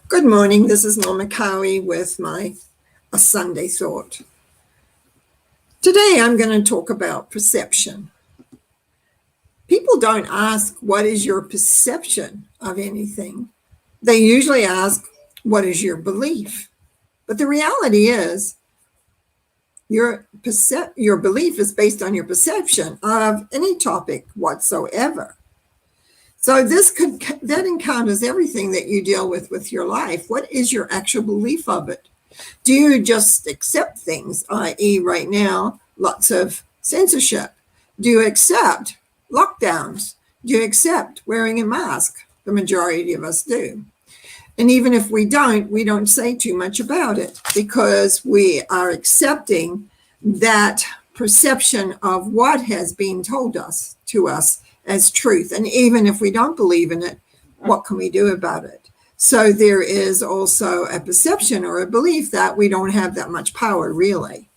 Good morning. This is Norma Cowie with my A Sunday Thought. Today I'm going to talk about perception. People don't ask, what is your perception of anything? They usually ask, what is your belief? But the reality is, your belief is based on your perception of any topic whatsoever. So that encounters everything that you deal with your life. What is your actual belief of it? Do you just accept things, i.e. right now, lots of censorship? Do you accept lockdowns? Do you accept wearing a mask? The majority of us do. And even if we don't say too much about it because we are accepting that perception of what has been told to us as truth. And even if we don't believe in it, what can we do about it? So there is also a perception or a belief that we don't have that much power, really.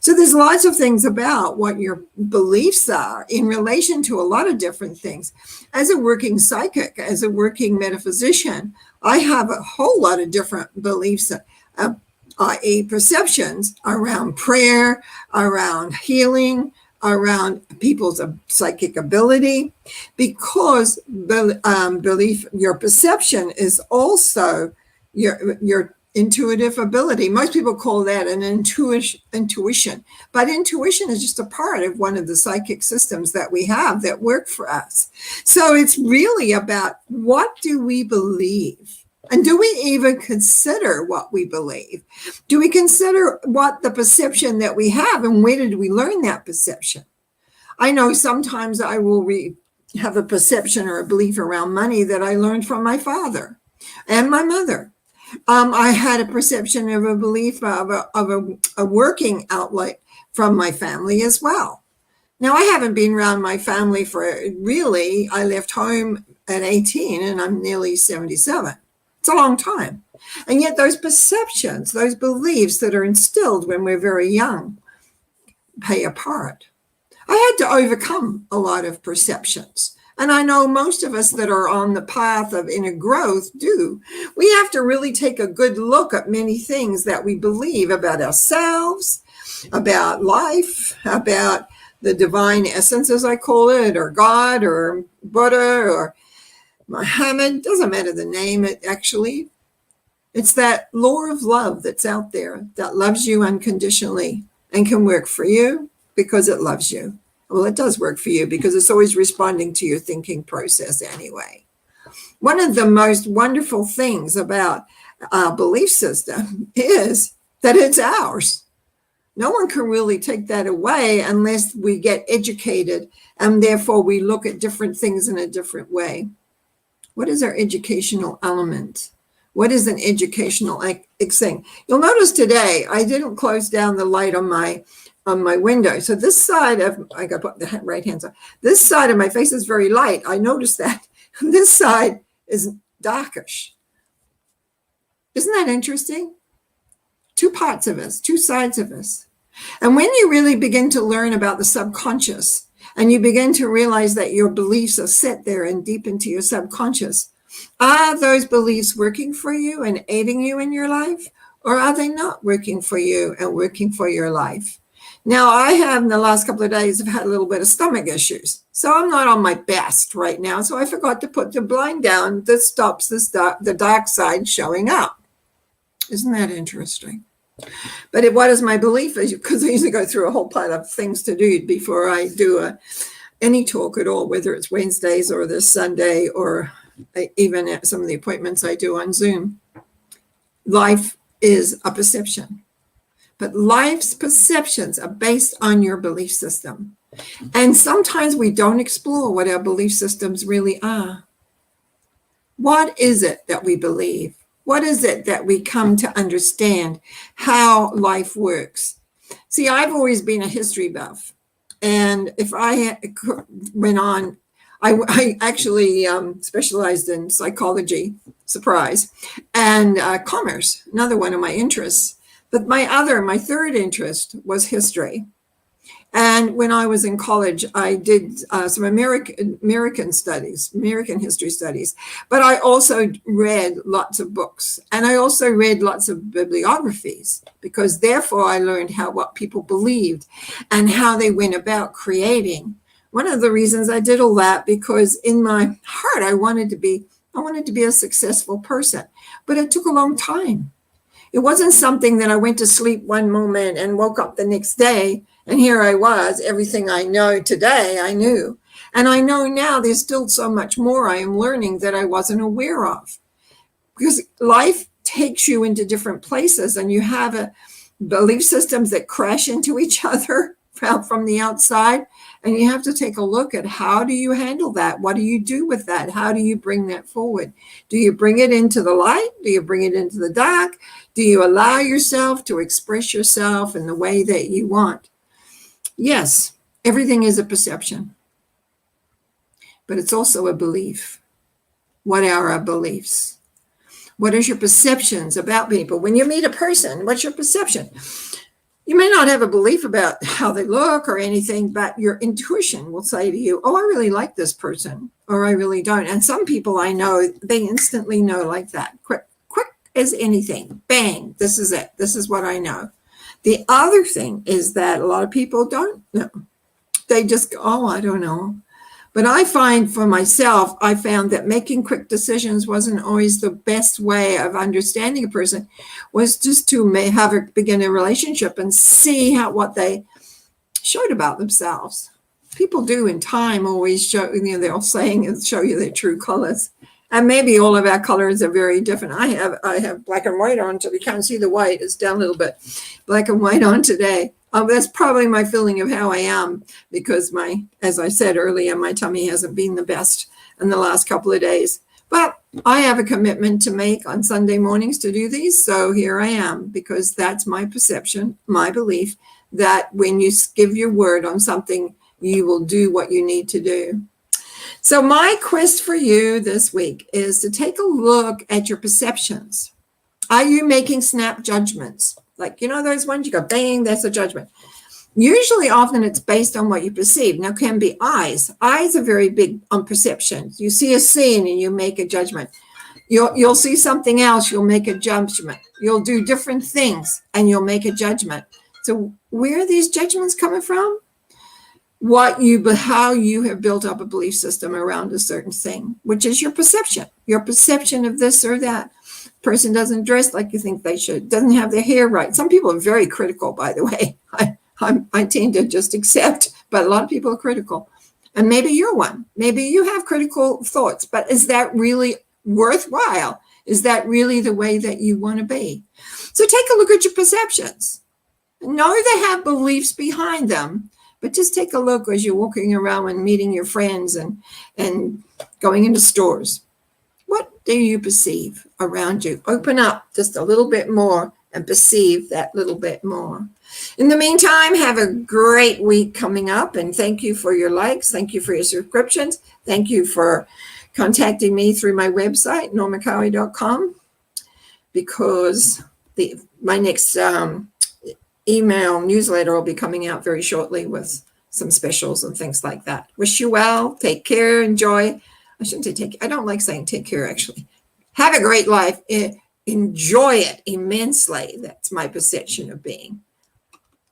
So there's lots of things about what your beliefs are in relation to a lot of different things. As a working psychic, as a working metaphysician, I have a whole lot of different beliefs, i.e. perceptions around prayer, around healing, around people's psychic ability, because belief, your perception is also your intuitive ability. Most people call that an intuition, but intuition is just a part of one of the psychic systems that we have that work for us. So it's really about, what do we believe? And do we even consider what we believe? Do we consider what the perception that we have, and where did we learn that perception? I know sometimes I will have a perception or a belief around money that I learned from my father and my mother. I had a perception of a belief of a working outlet from my family as well. Now, I haven't been around my family I left home at 18 and I'm nearly 77. It's a long time. And yet those perceptions, those beliefs that are instilled when we're very young, play a part. I had to overcome a lot of perceptions. And I know most of us that are on the path of inner growth do. We have to really take a good look at many things that we believe about ourselves, about life, about the divine essence, as I call it, or God, or Buddha, or Muhammad. Doesn't matter the name, actually. It's that law of love that's out there that loves you unconditionally and can work for you because it loves you. Well, it does work for you because it's always responding to your thinking process anyway. One of the most wonderful things about our belief system is that it's ours. No one can really take that away unless we get educated, and therefore we look at different things in a different way. What is our educational element? What is an educational thing? You'll notice today I didn't close down the light on my window. So this side of, I got to put the right hand side, this side of my face is very light. I noticed that. This side is darkish. Isn't that interesting? Two parts of us, two sides of us. And when you really begin to learn about the subconscious, and you begin to realize that your beliefs are set there and deep into your subconscious, are those beliefs working for you and aiding you in your life? Or are they not working for you and working for your life? Now, I have, in the last couple of days, I've had a little bit of stomach issues. So I'm not on my best right now. So I forgot to put the blind down that stops the dark side showing up. Isn't that interesting? But what is my belief? Because I usually go through a whole pile of things to do before I do any talk at all, whether it's Wednesdays or this Sunday or even at some of the appointments I do on Zoom. Life is a perception. But life's perceptions are based on your belief system. And sometimes we don't explore what our belief systems really are. What is it that we believe? What is it that we come to understand how life works? See, I've always been a history buff. And if I went on, I actually specialized in psychology, surprise, and commerce, another one of my interests. But my third interest was history. And when I was in college, I did some American studies, American history studies, but I also read lots of books, and I also read lots of bibliographies, because therefore I learned what people believed and how they went about creating. One of the reasons I did all that, because in my heart I wanted to be a successful person, but it took a long time. It wasn't something that I went to sleep one moment and woke up the next day and here I was. Everything I know today, I knew. And I know now there's still so much more I am learning that I wasn't aware of. Because life takes you into different places, and you have belief systems that crash into each other from the outside. And you have to take a look at, how do you handle that? What do you do with that? How do you bring that forward? Do you bring it into the light? Do you bring it into the dark? Do you allow yourself to express yourself in the way that you want? Yes, everything is a perception, but it's also a belief. What are our beliefs? What is your perceptions about people? When you meet a person, what's your perception? You may not have a belief about how they look or anything, but your intuition will say to you, oh, I really like this person, or I really don't. And some people I know, they instantly know like that. Quick as anything. Bang, this is it. This is what I know. The other thing is that a lot of people don't know. They just go, oh, I don't know. But I find for myself, I found that making quick decisions wasn't always the best way of understanding a person, was just to begin a relationship and see what they showed about themselves. People do in time always show, they'll saying and show you their true colors. And maybe all of our colors are very different. I have black and white on, so you can't see the white. It's down a little bit. Black and white on today. That's probably my feeling of how I am, because as I said earlier, my tummy hasn't been the best in the last couple of days. But I have a commitment to make on Sunday mornings to do these. So here I am, because that's my perception, my belief, that when you give your word on something, you will do what you need to do. So my quest for you this week is to take a look at your perceptions. Are you making snap judgments? Like, those ones you go, bang, that's a judgment. Usually, often it's based on what you perceive. Now, can be eyes. Eyes are very big on perception. You see a scene and you make a judgment. You'll see something else, you'll make a judgment. You'll do different things and you'll make a judgment. So where are these judgments coming from? How you have built up a belief system around a certain thing, which is your perception of this or that. Person doesn't dress like you think they should, doesn't have their hair right. Some people are very critical, by the way. I tend to just accept, but a lot of people are critical. And maybe you're one. Maybe you have critical thoughts, but is that really worthwhile? Is that really the way that you want to be? So take a look at your perceptions. Know they have beliefs behind them, but just take a look as you're walking around and meeting your friends and going into stores. What do you perceive around you? Open up just a little bit more and perceive that little bit more. In the meantime, have a great week coming up, and thank you for your likes. Thank you for your subscriptions. Thank you for contacting me through my website, normacowie.com, because my next email newsletter will be coming out very shortly with some specials and things like that. Wish you well. Take care. Enjoy. I shouldn't say take. I don't like saying take care, actually. Have a great life. Enjoy it immensely. That's my perception of being.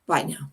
Bye now.